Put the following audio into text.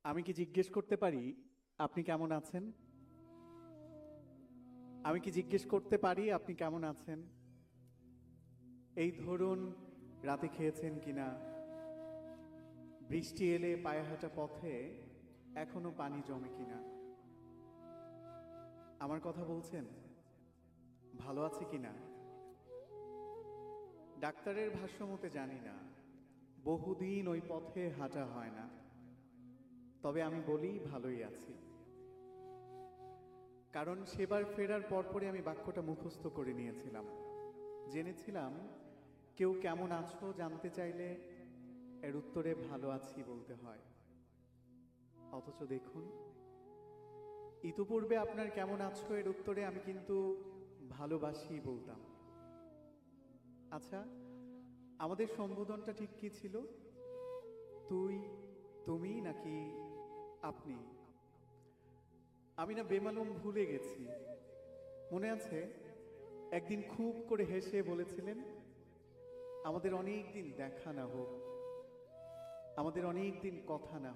আমি কি জিজ্ঞেস করতে পারি আপনি কেমন আছেন? আমি কি জিজ্ঞেস করতে পারি আপনি কেমন আছেন? এই ধরুন, রাতে খেয়েছেন কিনা? বৃষ্টি এলে পায়ে হাঁটা পথে এখনো পানি জমে কিনা? আমার কথা বলছেন? ভালো আছে কিনা? ডাক্তারের ভাষ্য মতে জানি না, বহুদিন ওই পথে হাঁটা হয় না। তবে আমি বলি ভালোই আছি, কারণ সেবার ফেরার পরপরই আমি বাক্যটা মুখস্থ করে নিয়েছিলাম। জেনেছিলাম কেউ কেমন আছো জানতে চাইলে এর উত্তরে ভালো আছি বলতে হয়। অথচ দেখুন, ইতোপূর্বে আপনার কেমন আছো এর উত্তরে আমি কিন্তু ভালোবাসি বলতাম। আচ্ছা, আমাদের সম্বোধনটা ঠিক কি ছিল? তুই, তুমি নাকি আপনি? আমি না বেমালুম ভুলে গেছি। মনে আছে একদিন খুব করে হেসে বলেছিলেন, আমাদের অনেক দিন দেখা না হোক, আমাদের অনেক দিন কথা না হোক।